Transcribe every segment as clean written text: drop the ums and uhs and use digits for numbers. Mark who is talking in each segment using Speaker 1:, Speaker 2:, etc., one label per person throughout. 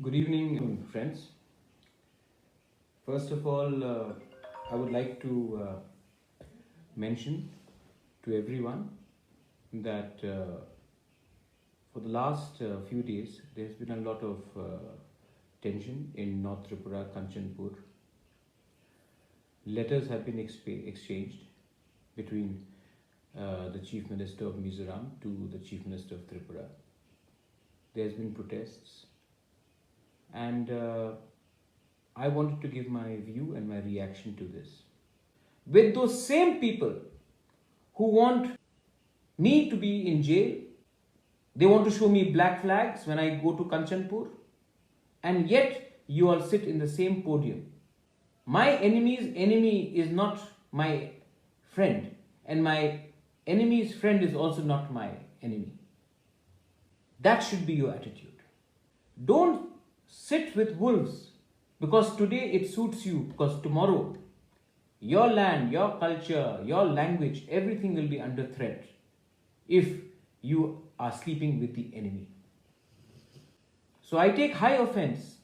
Speaker 1: Good evening, friends. First of all, I would like to mention to everyone that for the last few days, there's been a lot of tension in North Tripura, Kanchanpur. Letters have been exchanged between the Chief Minister of Mizoram to the Chief Minister of Tripura. There's been protests, and I wanted to give my view and my reaction to this. With those same people who want me to be in jail, they want to show me black flags when I go to Kanchanpur, and yet you all sit in the same podium. My enemy's enemy is not my friend, and my enemy's friend is also not my enemy. That should be your attitude. Don't sit with wolves because today it suits you, because tomorrow your land, your culture, your language, everything will be under threat if you are sleeping with the enemy. So I take high offense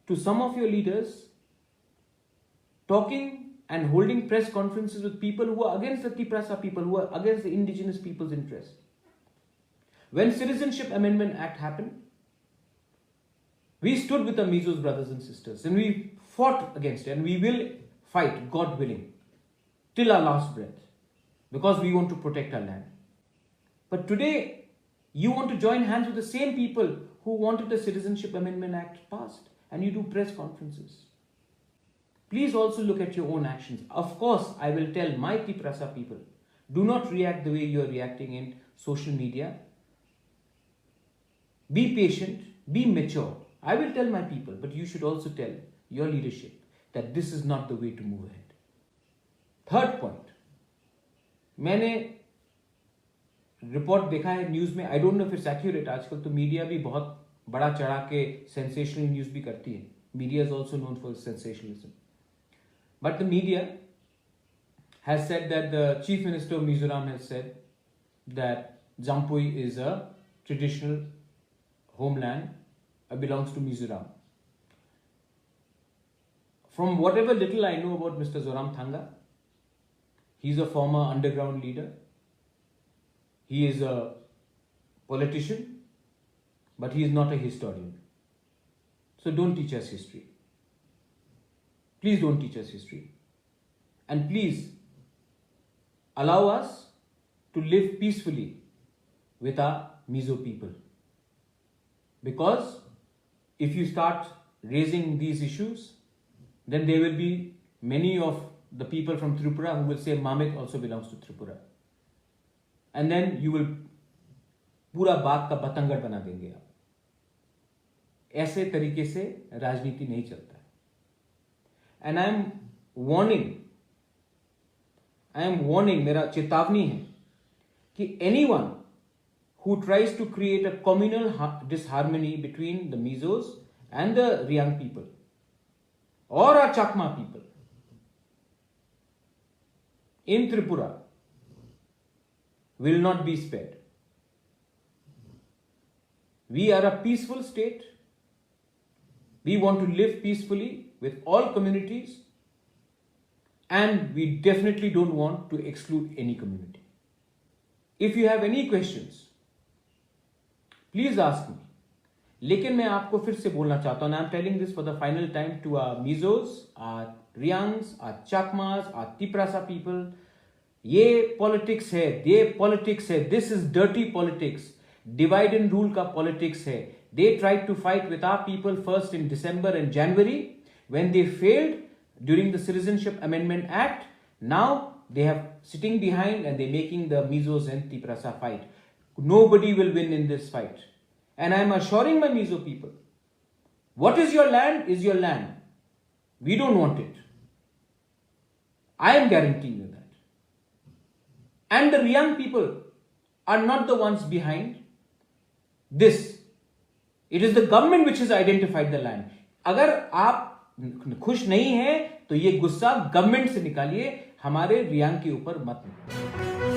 Speaker 1: to some of your leaders talking and holding press conferences with people who are against the Tiprasa people, who are against the indigenous people's interest. When Citizenship Amendment Act happened, we stood with the Mizos brothers and sisters and we fought against it, and we will fight, God willing, till our last breath, because we want to protect our land. But today, you want to join hands with the same people who wanted the Citizenship Amendment Act passed, and you do press conferences. Please also look at your own actions. Of course, I will tell my Tiprasa people, do not react the way you are reacting in social media. Be patient, be mature. I will tell my people, but you should also tell your leadership that this is not the way to move ahead. Third point, मैंने report देखा है news में, I don't know if it's accurate. आजकल तो media भी बहुत बड़ा चढ़ा के सेंसेशनल न्यूज़ भी करती है. Media is also known for sensationalism. But the media has said that the Chief Minister of Mizoram has said that Jampui is a traditional homeland, belongs to Mizoram. From whatever little I know about Mr. Zoramthanga, he's a former underground leader. He is a politician, but he is not a historian. So don't teach us history. Please don't teach us history. And please allow us to live peacefully with our Mizo people. Because if you start raising these issues, then there will be many of the people from Tripura who will say Mamit also belongs to Tripura. And then you will पूरा बात का बतंगड़ बना देंगे आप. ऐसे तरीके से राजनीति नहीं चलता है. And I am warning, मेरा चेतावनी है कि anyone who tries to create a communal disharmony between the Mizos and the Riang people or our Chakma people in Tripura will not be spared. We are a peaceful state. We want to live peacefully with all communities, and we definitely don't want to exclude any community. If you have any questions, please ask me. लेकिन मैं आपको फिर से बोलना चाहता हूं, and I'm telling this for the final time to our Mizos, our Riangs, our Chakmas, our Tiprasa people. ये politics है, ये politics है. This is dirty politics. Divide and rule का politics है. They tried to fight with our people first in December and January. When they failed during the Citizenship Amendment Act, now they have sitting behind and they're making the Mizos and Tiprasa fight. Nobody will win in this fight. And I am assuring my Mizo people, what is your land is your land. We don't want it. I am guaranteeing you that. And the Riang people are not the ones behind this. It is the government which has identified the land. अगर आप खुश नहीं हैं तो ये गुस्सा government से निकालिए, हमारे रियांग के ऊपर मत निकालिए.